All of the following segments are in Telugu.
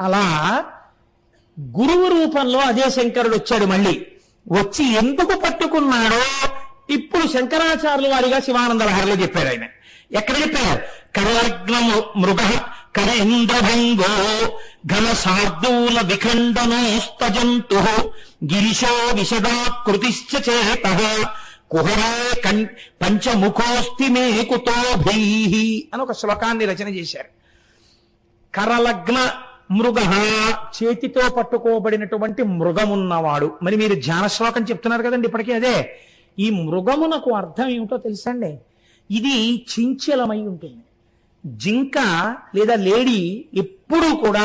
అలా గురువు రూపంలో అదే శంకరుడు వచ్చాడు. మళ్ళీ వచ్చి ఎందుకు పట్టుకున్నాడో ఇప్పుడు శంకరాచార్యుల వారిగా శివానంద లహరిలో చెప్పాడు. ఆయన ఎక్కడ చెప్పారు? కరలగ్నము మృగ కరేంద్రభంగో ఘన శార్దూల విఖండనోస్తజంతు గిరిశో విశదాకృతిశ్చ చేత కుహరే పంచముఖోస్తి మే కుతోభైః అని ఒక శ్లోకాన్ని రచన చేశారు. కరలగ్న మృగ, చేతితో పట్టుకోబడినటువంటి మృగమున్నవాడు. మరి మీరు ధ్యాన శ్లోకం చెప్తున్నారు కదండి ఇప్పటికీ. అదే ఈ మృగమునకు అర్థం ఏమిటో తెలుసండి? ఇది చించలమై ఉంటుంది. జింక లేదా లేడీ ఎప్పుడూ కూడా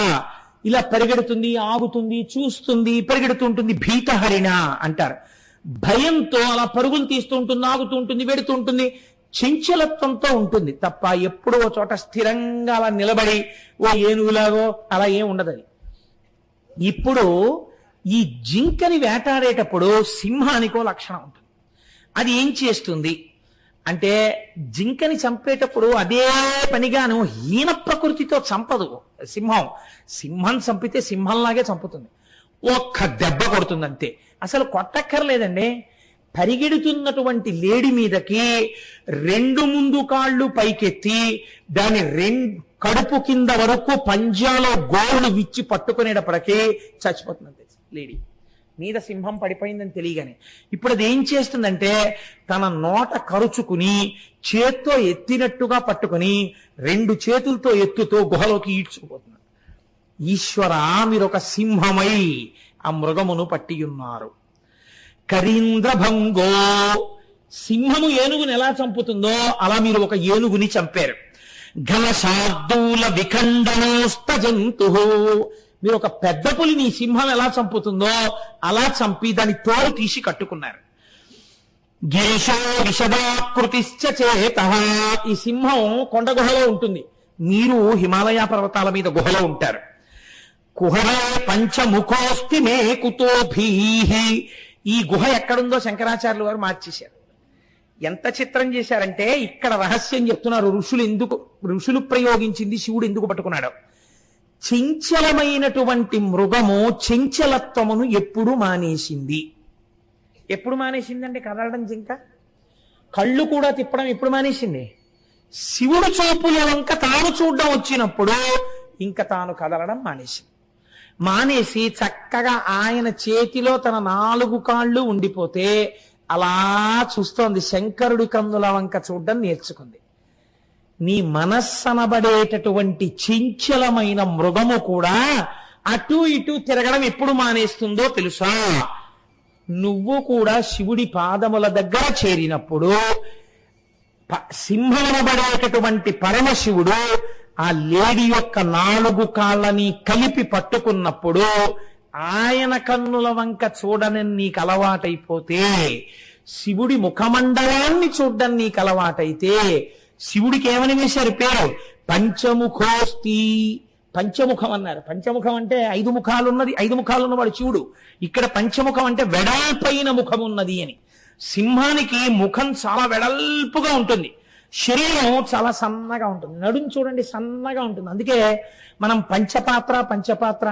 ఇలా పరిగెడుతుంది, ఆగుతుంది, చూస్తుంది, పరిగెడుతుంటుంది. భీతహరిణ అంటారు. భయంతో అలా పరుగులు తీస్తూ ఉంటుంది, ఆగుతూ ఉంటుంది, వెడుతూ ఉంటుంది. చంచలత్వంతో ఉంటుంది తప్ప ఎప్పుడో చోట స్థిరంగా అలా నిలబడి ఓ ఏనుగులాగో అలా ఏం ఉండదు. అది ఇప్పుడు ఈ జింకని వేటాడేటప్పుడు సింహానికో లక్షణం ఉంటుంది. అది ఏం చేస్తుంది అంటే జింకని చంపేటప్పుడు అదే పనిగాను హీన ప్రకృతితో చంపదు. సింహం చంపితే సింహంలాగే చంపుతుంది. ఒక్క దెబ్బ కొడుతుంది అంతే. అసలు కొట్టక్కర్లేదండి. పరిగెడుతున్నటువంటి లేడి మీదకి రెండు ముందు కాళ్ళు పైకెత్తి దాని కడుపు కింద వరకు పంజాలో గోళ్ళు విచ్చి పట్టుకునేటప్పటికీ చచ్చిపోతుంది లేడీ. మీద సింహం పడిపోయిందని తెలియగానే ఇప్పుడు అది ఏం చేస్తుందంటే తన నోట కరుచుకుని చేత్తో ఎత్తినట్టుగా పట్టుకుని రెండు చేతులతో ఎత్తుతో గుహలోకి ఈడ్చుకుపోతుంది. ఈశ్వరా, మీరు ఒక సింహమై ఆ మృగమును పట్టియున్నారు. కరీంద్రభంగో, సింహము ఏనుగుని ఎలా చంపుతుందో అలా మీరు ఒక ఏనుగుని చంపారు. ఘన శార్దూల విఖండనోస్త జంతు, మీరు ఒక పెద్ద పులిని సింహం ఎలా చంపుతుందో అలా చంపి దాని తోలు తీసి కట్టుకున్నారు. గిరిశో విశదాకృతిశ్చ చేత, ఈ సింహం కొండ గుహలో ఉంటుంది, మీరు హిమాలయ పర్వతాల మీద గుహలో ఉంటారు. కుహరే పంచముఖోస్తి మే కుతోభీః, ఈ గుహ ఎక్కడుందో శంకరాచార్యులు వారు మార్చేశారు. ఎంత చిత్రం చేశారంటే ఇక్కడ రహస్యం చెప్తున్నారు. ఋషులు ప్రయోగించింది శివుడు ఎందుకు పట్టుకున్నాడు. చంచలమైనటువంటి మృగము చంచలత్వమును ఎప్పుడు మానేసింది? ఎప్పుడు మానేసిందండి కదలడం? జింక కళ్ళు కూడా తిప్పడం ఎప్పుడు మానేసింది? శివుడు చూపుల వంక తాను చూడడం వచ్చినప్పుడు ఇంకా తాను కదలడం మానేసి చక్కగా ఆయన చేతిలో తన 4 కాళ్ళు ఉండిపోతే అలా చూస్తోంది. శంకరుడి కన్నుల వంక చూడడం నేర్చుకుంది. నీ మనస్సనబడేటటువంటి చంచలమైన మృగము కూడా అటు ఇటు తిరగడం ఎప్పుడు మానేస్తుందో తెలుసా? నువ్వు కూడా శివుడి పాదముల దగ్గర చేరినప్పుడు సింహమనబడేటటువంటి పరమశివుడు ఆ లేడి యొక్క 4 కాళ్ళని కలిపి పట్టుకున్నప్పుడు ఆయన కన్నుల వంక చూడని నీకు అలవాటైపోతే, శివుడి ముఖమండలాన్ని చూడడం నీకు అలవాటైతే, శివుడికి ఏమని వేశారు పేరు? పంచముఖోస్తి. పంచముఖం అన్నారు. పంచముఖం అంటే 5 ముఖాలు ఉన్నది, 5 ముఖాలు ఉన్నవాడు శివుడు. ఇక్కడ పంచముఖం అంటే వెడల్పైన ముఖం ఉన్నది అని. సింహానికి ముఖం చాలా వెడల్పుగా ఉంటుంది, శరీరం చాలా సన్నగా ఉంటుంది. నడుము చూడండి సన్నగా ఉంటుంది. అందుకే మనం పంచపాత్ర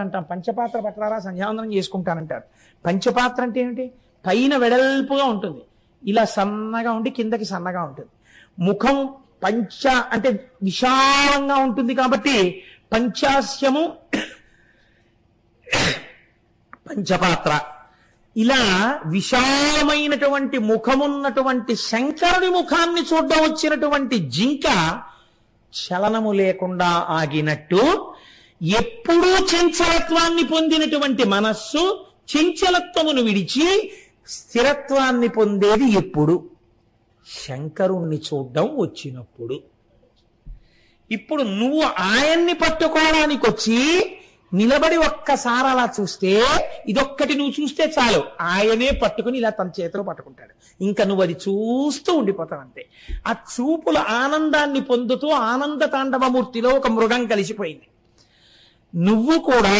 అంటాం. పంచపాత్ర పట్లారా సంధ్యావందనం చేసుకుంటానంటారు. పంచపాత్ర అంటే ఏమిటి? పైన వెడల్పుగా ఉంటుంది, ఇలా సన్నగా ఉండి కిందకి సన్నగా ఉంటుంది. ముఖం పంచ అంటే విశాలంగా ఉంటుంది కాబట్టి పంచాస్యము పంచపాత్ర. ఇలా విశాలమైనటువంటి ముఖమున్నటువంటి శంకరుడి ముఖాన్ని చూడడం వచ్చినటువంటి జింక చలనము లేకుండా ఆగినట్టు, ఎప్పుడూ చంచలత్వాన్ని పొందినటువంటి మనస్సు చంచలత్వమును విడిచి స్థిరత్వాన్ని పొందేది ఎప్పుడు? శంకరుణ్ణి చూడడం వచ్చినప్పుడు. ఇప్పుడు నువ్వు ఆయన్ని పట్టుకోవడానికి వచ్చి నిలబడి ఒక్కసారి అలా చూస్తే, ఇదొక్కటి నువ్వు చూస్తే చాలు, ఆయనే పట్టుకుని ఇలా తన చేతిలో పట్టుకుంటాడు. ఇంకా నువ్వు అది చూస్తూ ఉండిపోతావు అంతే. ఆ చూపుల ఆనందాన్ని పొందుతూ ఆనంద తాండవమూర్తిలో ఒక మృగం కలిసిపోయింది. నువ్వు కూడా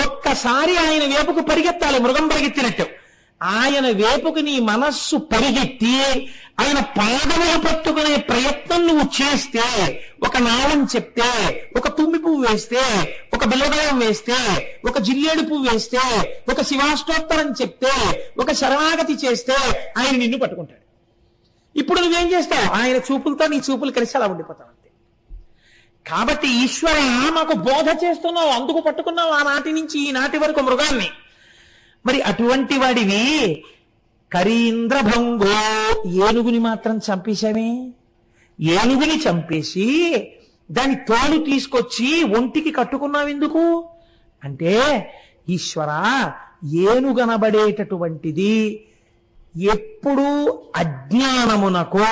ఒక్కసారి ఆయన వైపుకు పరిగెత్తాలి, మృగం పరిగెత్తినట్టు. ఆయన వైపుకు నీ మనస్సు పరిగెత్తి ఆయన పాదములు పట్టుకునే ప్రయత్నం నువ్వు చేస్తే, ఒక నావం చెప్తే, ఒక తుమ్మి పువ్వు వేస్తే, ఒక బిల్లదయం వేస్తే, ఒక జిల్లేడు పువ్వు వేస్తే, ఒక శివాష్టోత్తరం చెప్తే, ఒక శరణాగతి చేస్తే ఆయన నిన్ను పట్టుకుంటాడు. ఇప్పుడు నువ్వేం చేస్తావు? ఆయన చూపులతో నీ చూపులు కలిసి అలా ఉండిపోతావు అంతే. కాబట్టి ఈశ్వర మాకు బోధ చేస్తున్నావు, అందుకు పట్టుకున్నావు ఆనాటి నుంచి ఈనాటి వరకు మృగాన్ని. మరి అటువంటి వాడివి కరీంద్రభంగో, ఏనుగుని మాత్రం చంపేశామే. ఏనుగుని చంపేసి దాని తోలు తీసుకొచ్చి ఒంటికి కట్టుకున్నావు ఎందుకు అంటే, ఈశ్వర ఏనుగనబడేటటువంటిది ఎప్పుడూ అజ్ఞానమునకు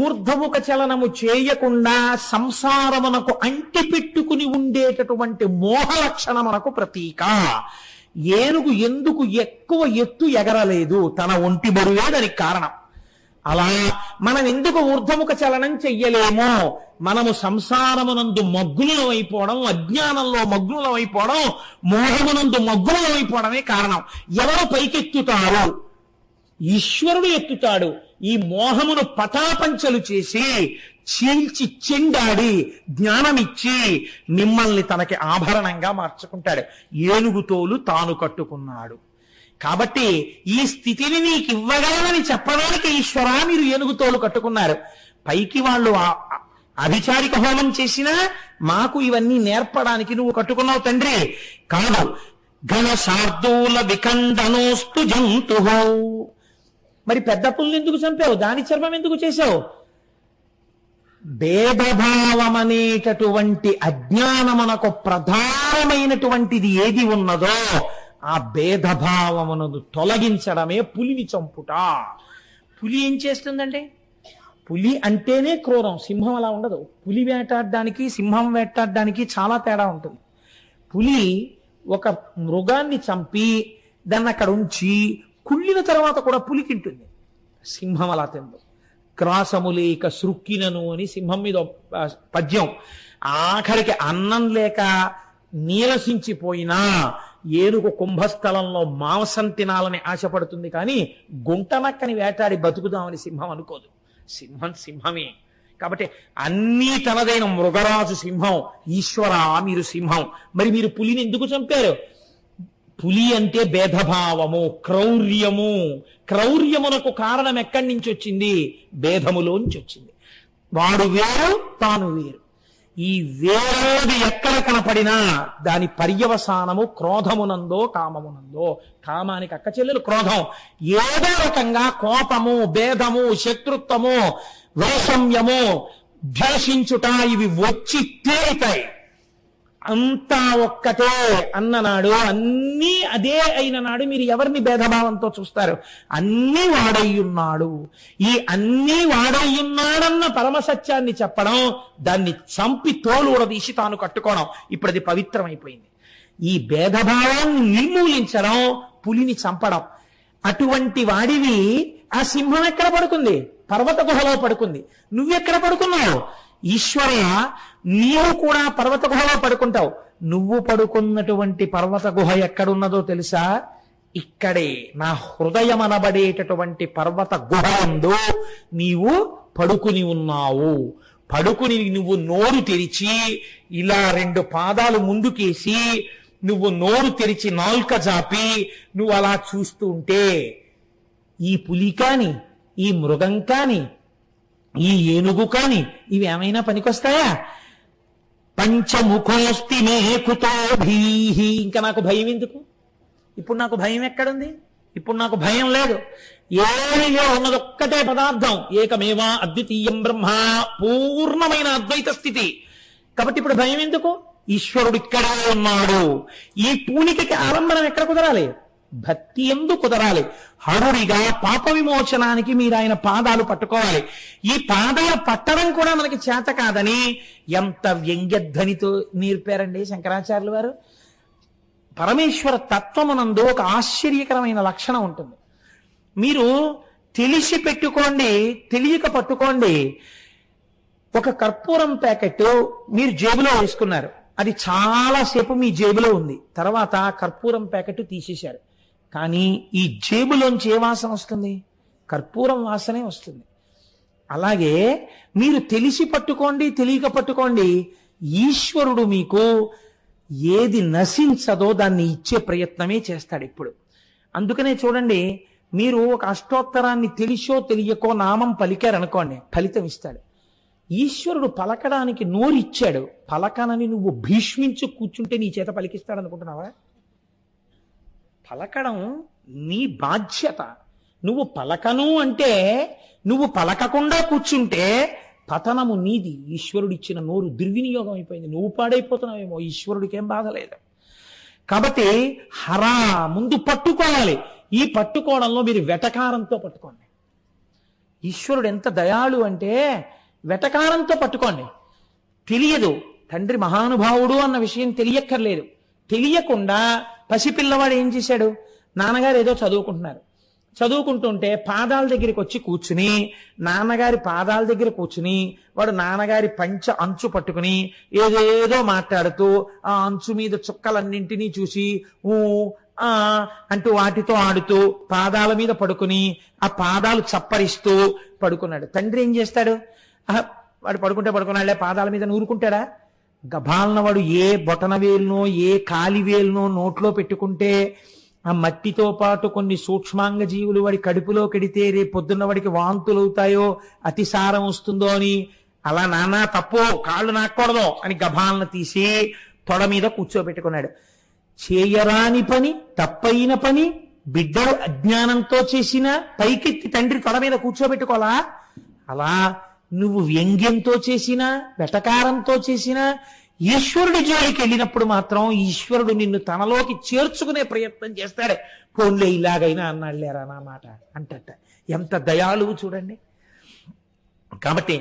ఊర్ధముఖ చలనము చేయకుండా సంసారమునకు అంటిపెట్టుకుని ఉండేటటువంటి మోహ లక్షణమునకు ప్రతీక. ఏనుగు ఎందుకు ఎక్కువ ఎత్తు ఎగరలేదు? తన ఒంటి బరువే దానికి కారణం. అలా మనం ఎందుకు ఊర్ధముఖ చలనం చెయ్యలేమో? మనము సంసారమునందు మగ్నులం అయిపోవడం, అజ్ఞానంలో మగ్నులం అయిపోవడం, మోహమునందు మగ్నులం అయిపోవడమే కారణం. ఎవరు పైకెత్తుతారు? ఈశ్వరుడు ఎత్తుతాడు. ఈ మోహమును పటాపంచలు చేసి చీల్చి చెండాడి జ్ఞానమిచ్చి మిమ్మల్ని తనకి ఆభరణంగా మార్చుకుంటాడు. ఏనుగుతోలు తాను కట్టుకున్నాడు. కాబట్టి ఈ స్థితిని నీకు ఇవ్వగలనని చెప్పడానికి ఈశ్వరా మీరు ఏనుగుతోలు కట్టుకున్నారు. పైకి వాళ్ళు అభిచారిక హోమం చేసినా మాకు ఇవన్నీ నేర్పడానికి నువ్వు కట్టుకున్నావు తండ్రి. కాదు, ఘన శార్దూల విఖండనోస్తు జంతు. మరి పెద్ద పుల్ని ఎందుకు చంపావు? దాని చర్మం ఎందుకు చేశావు? భేదభావం అనేటటువంటి అజ్ఞానమునకు ప్రధానమైనటువంటిది ఏది ఉన్నదో ఆ భేదభావమును తొలగించడమే పులిని చంపుట. పులి ఏం చేస్తుందంటే, పులి అంటేనే క్రూరం, సింహం అలా ఉండదు. పులి వేటాడడానికి సింహం వేటాడడానికి చాలా తేడా ఉంటుంది. పులి ఒక మృగాన్ని చంపి దాన్ని అక్కడ ఉంచి కుళ్ళిన తర్వాత కూడా పులి తింటుంది. సింహం అలా తిందు. క్రాసము లేక సృక్కినను అని సింహం మీద పద్యం. ఆఖరికి అన్నం లేక నీరసించిపోయినా ఏనుగు కుంభస్థలంలో మాంసం తినాలని ఆశపడుతుంది, కానీ గుంటనక్కని వేటాడి బతుకుదామని సింహం అనుకోదు. సింహం సింహమే. కాబట్టి అన్నీ తనదైన మృగరాజు సింహం. ఈశ్వర మీరు సింహం. మరి మీరు పులిని ఎందుకు చంపారు? పులి అంటే భేదభావము, క్రౌర్యము. క్రౌర్యమునకు కారణం ఎక్కడి నుంచి వచ్చింది? భేదములోంచి వచ్చింది. వాడు వేరు, తాను వేరు. ఈ వేరేది ఎక్కడ కనపడినా దాని పర్యవసానము క్రోధమునందో కామమునందో. కామానికి అక్క చెల్లెలు క్రోధం. ఏదో రకంగా కోపము, భేదము, శత్రుత్వము, వైషమ్యము, ద్వేషించుట ఇవి వచ్చి తీరుతాయి. అంతా ఒక్కటే అన్ననాడు, అన్నీ అదే అయిన నాడు మీరు ఎవరిని భేదభావంతో చూస్తారు? అన్నీ వాడయ్యున్నాడు. ఈ అన్నీ వాడయ్యున్నాడన్న పరమసత్యాన్ని చెప్పడం, దాన్ని చంపి తోలు ఉడదీసి తాను కట్టుకోవడం, ఇప్పుడు అది పవిత్రమైపోయింది. ఈ భేదభావాన్ని నిర్మూలించడం, పులిని చంపడం. అటువంటి వాడివి ఆ సింహం ఎక్కడ పడుకుంది? పర్వత గుహలో పడుకుంది. నువ్వెక్కడ పడుకున్నావు? ఈశ్వర నీవు కూడా పర్వత గుహలో పడుకుంటావు. నువ్వు పడుకున్నటువంటి పర్వత గుహ ఎక్కడున్నదో తెలుసా? ఇక్కడే నా హృదయం అనబడేటటువంటి పర్వత గుహ యందు నీవు పడుకుని ఉన్నావు. పడుకుని నువ్వు నోరు తెరిచి ఇలా 2 పాదాలు ముందుకేసి నువ్వు నోరు తెరిచి నాల్క జాపి నువ్వు అలా చూస్తూ ఉంటే ఈ పులి కాని, ఈ మృగం కాని, ఈ ఏనుగు కాని ఇవి ఏమైనా పనికొస్తాయా? పంచముఖోస్తి మే కుతో భీహి. ఇంకా నాకు భయం ఎందుకు? ఇప్పుడు నాకు భయం ఎక్కడుంది? ఇప్పుడు నాకు భయం లేదు. ఏమిలో ఉన్నదొక్కటే పదార్థం, ఏకమేవా అద్వితీయం బ్రహ్మ, పూర్ణమైన అద్వైత స్థితి. కాబట్టి ఇప్పుడు భయం ఎందుకు? ఈశ్వరుడు ఇక్కడే ఉన్నాడు. ఈ పూనికకి ఆలంబనం ఎక్కడ కుదరాలి? భక్తి ఎందు కుదరాలి. హరుడిగా పాప విమోచనానికి మీరు ఆయన పాదాలు పట్టుకోవాలి. ఈ పాదాలు పట్టడం కూడా మనకి చేత కాదని ఎంత వ్యంగ్యధ్వనితో నేర్పారండి శంకరాచార్యులు వారు. పరమేశ్వర తత్వమునందు ఒక ఆశ్చర్యకరమైన లక్షణం ఉంటుంది. మీరు తెలిసి పెట్టుకోండి, తెలియక పట్టుకోండి. ఒక కర్పూరం ప్యాకెట్ మీరు జేబులో వేసుకున్నారు, అది చాలాసేపు మీ జేబులో ఉంది. తర్వాత కర్పూరం ప్యాకెట్ తీసేశారు. కానీ ఈ జేబులోంచి ఏ వాసన వస్తుంది? కర్పూరం వాసనే వస్తుంది. అలాగే మీరు తెలిసి పట్టుకోండి, తెలియక పట్టుకోండి, ఈశ్వరుడు మీకు ఏది నశించదో దాన్ని ఇచ్చే ప్రయత్నమే చేస్తాడు ఇప్పుడు. అందుకనే చూడండి, మీరు ఒక అష్టోత్తరాన్ని తెలిసో తెలియకో నామం పలికారనుకోండి, ఫలితం ఇస్తాడు. ఈశ్వరుడు పలకడానికి నోరిచ్చాడు, పలకనని నువ్వు భీష్మించి కూర్చుంటే నీ చేత పలికిస్తాడు అనుకుంటున్నావా? పలకడం నీ బాధ్యత. నువ్వు పలకను అంటే, నువ్వు పలకకుండా కూర్చుంటే పతనము నీది. ఈశ్వరుడిచ్చిన నోరు దుర్వినియోగం అయిపోయింది, నువ్వు పాడైపోతున్నావేమో, ఈశ్వరుడికి ఏం బాధ లేదు. కాబట్టి హరా ముందు పట్టుకోవాలి. ఈ పట్టుకోవడంలో మీరు వెటకారంతో పట్టుకోండి. ఈశ్వరుడు ఎంత దయాళు అంటే వెటకారంతో పట్టుకోండి. తెలియదు తండ్రి మహానుభావుడు అన్న విషయం తెలియక్కర్లేదు. తెలియకుండా పసిపిల్లవాడు ఏం చేశాడు, నాన్నగారు ఏదో చదువుకుంటుంటే పాదాల దగ్గరికి వచ్చి కూర్చుని, నాన్నగారి పాదాల దగ్గర కూర్చుని వాడు నాన్నగారి పంచ అంచు పట్టుకుని ఏదేదో మాట్లాడుతూ ఆ అంచు మీద చుక్కలన్నింటినీ చూసి అంటూ వాటితో ఆడుతూ పాదాల మీద పడుకుని ఆ పాదాలు చప్పరిస్తూ పడుకున్నాడు. తండ్రి ఏం చేస్తాడు, వాడు పడుకుంటే పడుకున్నాడులే, పాదాల మీద నూరుకుంటాడా? గభాలన వాడు ఏ బొటన వేలునో ఏ కాలి వేలునో నోట్లో పెట్టుకుంటే ఆ మట్టితో పాటు కొన్ని సూక్ష్మాంగ జీవులు వాడి కడుపులో కెడితే రేపు పొద్దున్న వాడికి వాంతులు అవుతాయో, అతిసారం వస్తుందో అని, అలా నానా తప్పు, కాళ్ళు నాక్కూడదు అని గభాలను తీసి తొడ మీద కూర్చోబెట్టుకున్నాడు. చేయరాని పని, తప్పైన పని, బిడ్డలు అజ్ఞానంతో చేసిన పైకెత్తి తండ్రి తొడ మీద కూర్చోబెట్టుకోవాలా? అలా నువ్వు వ్యంగ్యంతో చేసినా, వెటకారంతో చేసినా, ఈశ్వరుడి జోలికి వెళ్ళినప్పుడు మాత్రం ఈశ్వరుడు నిన్ను తనలోకి చేర్చుకునే ప్రయత్నం చేస్తాడే. పోన్లే ఇలాగైనా అన్నాళ్ళేరా నా మాట అంటట. ఎంత దయాళువు చూడండి. కాబట్టి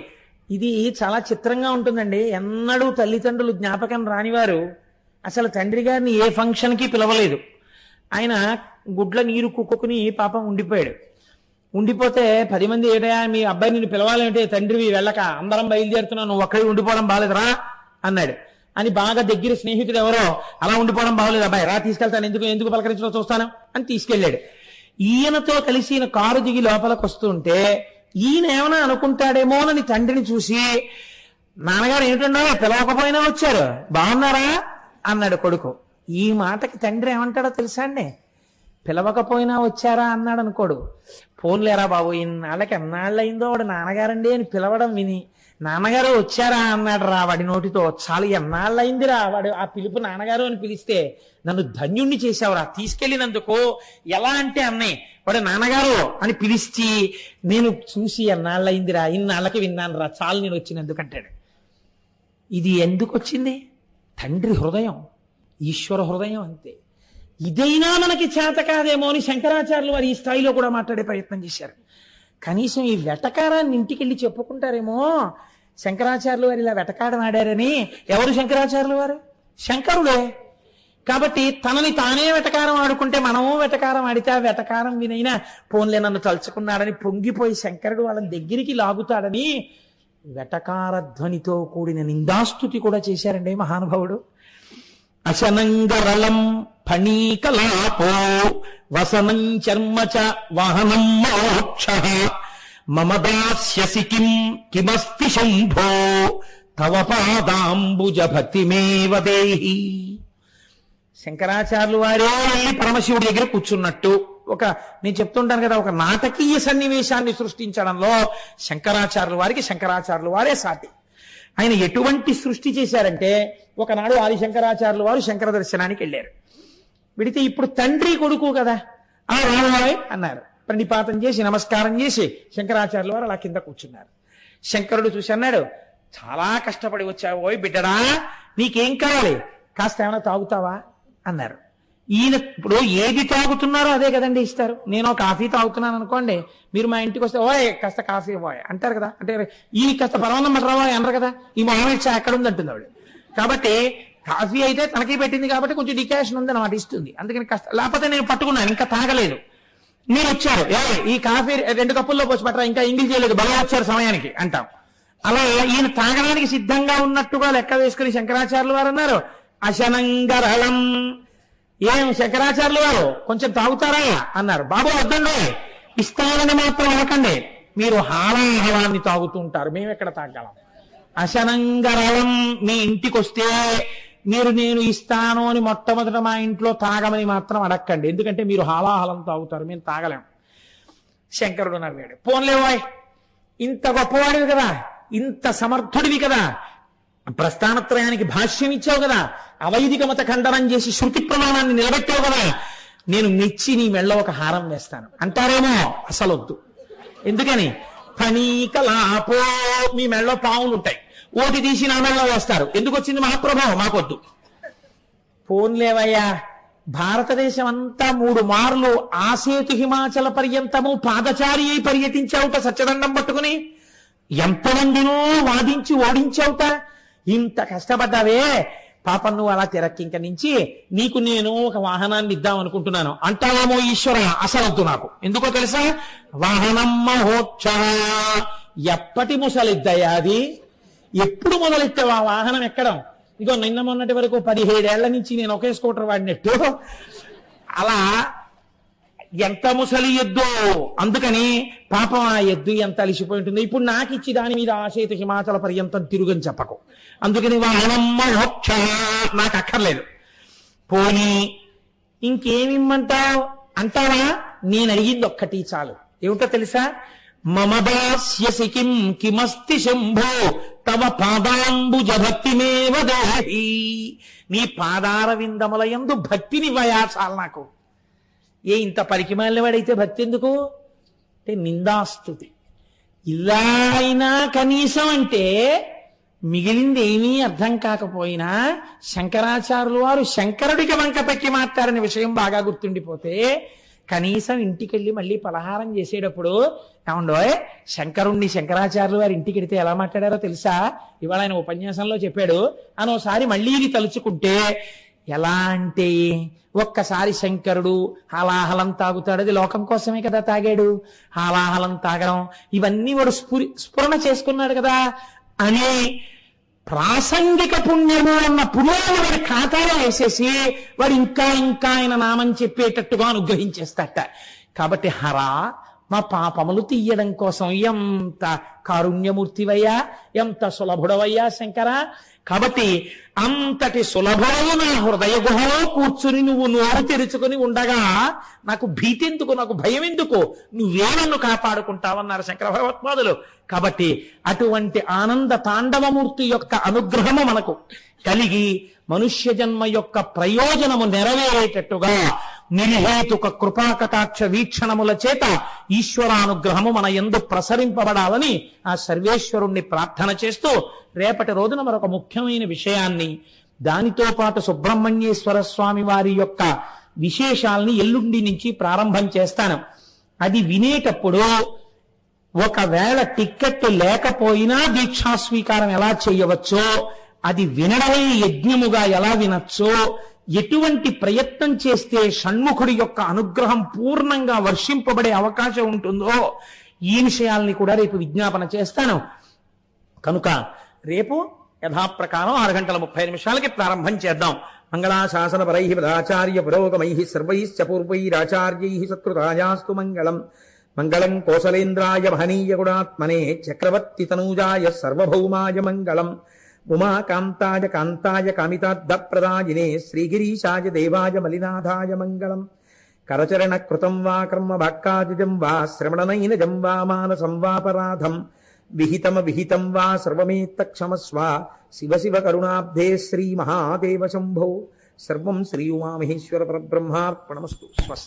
ఇది చాలా చిత్రంగా ఉంటుందండి. ఎన్నడూ తల్లిదండ్రులు జ్ఞాపకం రానివారు అసలు తండ్రి గారిని ఏ ఫంక్షన్కి పిలవలేదు. ఆయన గుడ్ల నీరు కుక్కుని పాపం ఉండిపోయాడు. ఉండిపోతే 10 మంది ఏటయా మీ అబ్బాయి నిన్ను పిలవాలంటే, తండ్రివి వెళ్ళక అందరం బయలుదేరుతున్నావు, నువ్వు ఒక్కడి ఉండిపోవడం బాగాలేదురా అన్నాడు. అని బాగా దగ్గర స్నేహితుడు ఎవరో, అలా ఉండిపోవడం బాగోలేదు అబ్బాయి, రా తీసుకెళ్తాను, ఎందుకు పలకరించడం చూస్తాను అని తీసుకెళ్ళాడు. ఈయనతో కలిసి ఈయన కారు దిగి లోపలికి వస్తుంటే ఈయన ఏమైనా అనుకుంటాడేమోనని తండ్రిని చూసి, నాన్నగారు ఏమిటన్నా పిలవకపోయినా వచ్చారు, బాగున్నారా అన్నాడు కొడుకు. ఈ మాటకి తండ్రి ఏమంటాడో తెలుసా అండి? పిలవకపోయినా వచ్చారా అన్నాడు అనుకోడు. పోన్లేరా బాబు, ఇన్నాళ్ళకి ఎన్నాళ్ళయిందో వాడు నాన్నగారండి అని పిలవడం విని, నాన్నగారు వచ్చారా అన్నాడు రా వాడి నోటితో. చాలా ఎన్నాళ్ళయిందిరా వాడు ఆ పిలుపు నాన్నగారు అని పిలిస్తే, నన్ను ధన్యుణ్ణి చేశావురా తీసుకెళ్ళినందుకు. ఎలా అంటే అన్నయ్య వాడు నాన్నగారు అని పిలిచి, నేను చూసి ఎన్నాళ్ళయిందిరా, ఇన్నాళ్ళకి విన్నాను రా, చాలు నేను వచ్చినందుకు అంటాడు. ఇది ఎందుకు వచ్చింది? తండ్రి హృదయం, ఈశ్వర హృదయం అంతే. ఇదైనా మనకి చేత కాదేమో అని శంకరాచార్యులు వారు ఈ స్థాయిలో కూడా మాట్లాడే ప్రయత్నం చేశారు. కనీసం ఈ వెటకారాన్ని ఇంటికెళ్ళి చెప్పుకుంటారేమో, శంకరాచార్యులు వారు ఇలా వెటకారం ఆడారని. ఎవరు శంకరాచార్యులు వారు? శంకరుడే. కాబట్టి తనని తానే వెటకారం ఆడుకుంటే మనము వెటకారం ఆడితే ఆ వెటకారం వినైనా పోన్లే నన్ను తలుచుకున్నాడని పొంగిపోయి శంకరుడు వాళ్ళని దగ్గరికి లాగుతాడని వెటకార ధ్వనితో కూడిన నిందాస్తుతి కూడా చేశారండి మహానుభావుడు. అశనంగరళం ఫణీకలాపో వసనం చర్మచ వాహనం మోక్ష మమ దాస్యసి కిమస్తి శంభో తవ పాదాంబుజ భక్తిమేవ దేహి. శంకరాచార్యులు వారే పరమశివుడి దగ్గర కూర్చున్నట్టు నేను చెప్తుంటాను కదా, ఒక నాటకీయ సన్నివేశాన్ని సృష్టించడంలో శంకరాచార్యుల వారికి శంకరాచార్యుల వారే సాటి. ఆయన ఎటువంటి సృష్టి చేశారంటే, ఒకనాడు ఆది శంకరాచార్యుల వారు శంకర దర్శనానికి వెళ్ళారు. విడితే ఇప్పుడు తండ్రి కొడుకు కదా, ఆ రామాయ్ అన్నారు. ప్రణిపాతం చేసి నమస్కారం చేసి శంకరాచార్యుల వారు అలా కింద కూర్చున్నారు. శంకరుడు చూసి అన్నాడు, చాలా కష్టపడి వచ్చావు ఓయ్ బిడ్డడా, నీకేం కావాలి, కాస్త ఏమైనా తాగుతావా అన్నారు. ఈయన ఇప్పుడు ఏది తాగుతున్నారో అదే కదండి ఇస్తారు. నేను కాఫీ తాగుతున్నాను అనుకోండి, మీరు మా ఇంటికి వస్తే ఓయ్ కాస్త కాఫీ పోయ్ అంటారు కదా. అంటే ఈ కాస్త పరమాన్నం మటరావా అనరు కదా. ఈ మొహమ్మద్ షా ఎక్కడ ఉంది అంటుంది ఆవిడ. కాబట్టి కాఫీ అయితే తనకి పెట్టింది కాబట్టి కొంచెం డికాషన్ ఉంది అన్నమాట, ఇస్తుంది. అందుకని కాస్త, లేకపోతే నేను పట్టుకున్నాను ఇంకా తాగలేదు, మీరు వచ్చారు ఈ కాఫీ 2 కప్పుల్లో పోసి పట్టరా, ఇంకా ఇంగిల్ చేయలేదు, బలం వచ్చారు సమయానికి అంటాం. అలా ఈయన తాగడానికి సిద్ధంగా ఉన్నట్టుగా లెక్క వేసుకుని శంకరాచార్యులు వారు అన్నారు, అశనంగరళం. ఏం శంకరాచార్యులు వారు కొంచెం తాగుతారా అన్నారు. బాబు వద్దండి, ఇస్తానని మాత్రం అనకండి, మీరు హాలాహలాన్ని తాగుతూ ఉంటారు, మేము ఎక్కడ తాగలం? అశనంగరళం మీ ఇంటికి వస్తే మీరు నేను ఇస్తాను అని మొట్టమొదట మా ఇంట్లో తాగమని మాత్రం అడక్కండి, ఎందుకంటే మీరు హాలాహలం తాగుతారు, మేము తాగలేం. శంకరుడు నవ్వాడు. పోన్లేవాయ్, ఇంత గొప్పవాడివి కదా, ఇంత సమర్థుడివి కదా, ప్రస్థానత్రయానికి భాష్యం ఇచ్చావు కదా, అవైదిక మత ఖండనం చేసి శృతి ప్రమాణాన్ని నిలబెట్టావు కదా, నేను మెచ్చి నీ మెళ్ళ ఒక హారం వేస్తాను అంటారేమో. అసలొద్దు. ఎందుకని? ఫణీకలాపో, మీ మెళ్ళలో పావులు ఉంటాయి, ఓటి తీసి నా మెళ్ళలో వేస్తారు. ఎందుకు వచ్చింది మహాప్రభావం? మాకొద్దు. పోన్లేవయ్యా, భారతదేశం అంతా 3 మార్లు ఆసేతు హిమాచల పర్యంతము పాదచారి అయి పర్యటించావుట సత్యదండం పట్టుకుని, ఎంతమందినో వాదించి ఓడించావుట. ఇంత కష్టపడ్డావే, పాపం నువ్వు అలా తిరక్కింక నుంచి నీకు నేను ఒక వాహనాన్ని ఇద్దాం అనుకుంటున్నాను అంటావేమో ఈశ్వర. అసలొద్దు నాకు. ఎందుకో తెలుసా? వాహనం మహోక్ష. ఎప్పటి ముసలిద్దయ్యా అది? ఎప్పుడు మొదలెత్తావు ఆ వాహనం ఎక్కడం? ఇగో నిన్న మొన్నటి వరకు 17 ఏళ్ల నుంచి నేను ఒకే స్కూటర్ వాడినట్టు అలా ఎంత ముసలి ఎద్దు. అందుకని పాపం ఆ ఎద్దు ఎంత అలిసిపోయి ఉంటుంది. ఇప్పుడు నాకు ఇచ్చి దాని మీద ఆశయిత హిమాచల పర్యంతం తిరుగని చెప్పకు. అందుకని వాహనం మోక్ష నాకు అక్కర్లేదు. పోనీ ఇంకేమిమ్మంటావు అంటావా? నేను అడిగింది ఒక్కటి చాలు. ఏమిటో తెలుసా? మమ దాస్యసి కిం కిమస్తి శంభో తవ పాదాంబుజ భక్తిమేవ దేహి. నీ పాదార విందముల యందు భక్తిని వయాచాలి నాకు. ఏ ఇంత పరికిమాలినవాడైతే భక్తి ఎందుకు? అంటే నిందాస్తుతి. ఇలా అయినా కనీసం అంటే మిగిలింది ఏమీ అర్థం కాకపోయినా శంకరాచార్యులు వారు శంకరుడికి వంక పెట్టి మాట్లాడిన విషయం బాగా గుర్తుండిపోతే కనీసం ఇంటికెళ్ళి మళ్ళీ పలహారం చేసేటప్పుడు ఏమండోయ్ శంకరుణ్ణి శంకరాచార్యులు వారి ఇంటికి వెడితే ఎలా మాట్లాడారో తెలుసా? ఇవాళ ఆయన ఉపన్యాసంలో చెప్పాడు అని ఒకసారి మళ్ళీ ఇది తలుచుకుంటే ఎలా అంటే, ఒక్కసారి శంకరుడు హాలాహలం తాగుతాడు, అది లోకం కోసమే కదా తాగాడు. హాలాహలం తాగడం ఇవన్నీ వాడు స్ఫురణ చేసుకున్నాడు కదా అని ప్రాసంగిక పుణ్యము అన్న పుణ్యాన్ని వాడి ఖాతాలో వేసేసి వాడు ఇంకా ఇంకా ఆయన నామం చెప్పేటట్టుగా అనుగ్రహించేస్తాట. కాబట్టి హరా, మా పాపములు తీయడం కోసం ఎంత కారుణ్యమూర్తివయ్యా, ఎంత సులభుడవయ్యా శంకర. కాబట్టి అంతటి సులభమైన నా హృదయ గుహలో కూర్చుని నువ్వు నోరు తెరుచుకుని ఉండగా నాకు భీతి ఎందుకు, నాకు భయం ఎందుకు? నువ్వే నన్ను కాపాడుకుంటావన్నారు శంకర భగవత్పాదులు. కాబట్టి అటువంటి ఆనంద తాండవమూర్తి యొక్క అనుగ్రహము మనకు కలిగి మనుష్య జన్మ యొక్క ప్రయోజనము నెరవేరేటట్టుగా నిర్హేతుక కృపాకటాక్ష వీక్షణముల చేత ఈశ్వరానుగ్రహము మన యందు ప్రసరింపబడాలని ఆ సర్వేశ్వరుణ్ణి ప్రార్థన చేస్తూ రేపటి రోజున మరొక ముఖ్యమైన విషయాన్ని, దానితో పాటు సుబ్రహ్మణ్యేశ్వర స్వామి వారి యొక్క విశేషాలని ఎల్లుండి నుంచి ప్రారంభం చేస్తాను. అది వినేటప్పుడు ఒకవేళ టిక్కెట్ లేకపోయినా దీక్షా స్వీకారం ఎలా చేయవచ్చో, అది వినడమే యజ్ఞముగా ఎలా వినొచ్చో, ఎటువంటి ప్రయత్నం చేస్తే షణ్ముఖుడి యొక్క అనుగ్రహం పూర్ణంగా వర్షింపబడే అవకాశం ఉంటుందో ఈ విషయాల్ని కూడా రేపు విజ్ఞాపన చేస్తాను. కనుక రేపు యథాప్రకారం 6:30 ప్రారంభం చేద్దాం. మంగళాశాసన పరై పదాచార్య పురోగమై సర్వైశ్చ పూర్వైరాచార్యై సత్కృతాయాస్తు మంగళం. మంగళం కోసలేంద్రాయ మహనీయ గుణాత్మనే చక్రవర్తి తనూజాయ సర్వభౌమాయ మంగళం. ఉమాకాంతాయ కాంతాయ కామితార్థప్రదాయినే శ్రీగిరీశాయ దేవాయ మలినాథాయ మంగళం. కరచరణ కృతం వా కర్మ వాక్కాదిజం వా శ్రవణనైనజం వా మానసం వాపరాధం విహితం వా సర్వమేత్త క్షమస్వ. శివ శివ కరుణాబ్ధే శ్రీ మహాదేవ శంభో. సర్వం శ్రీ ఉమామహేశ్వర పరబ్రహ్మార్పణమస్తు. స్వస్తి.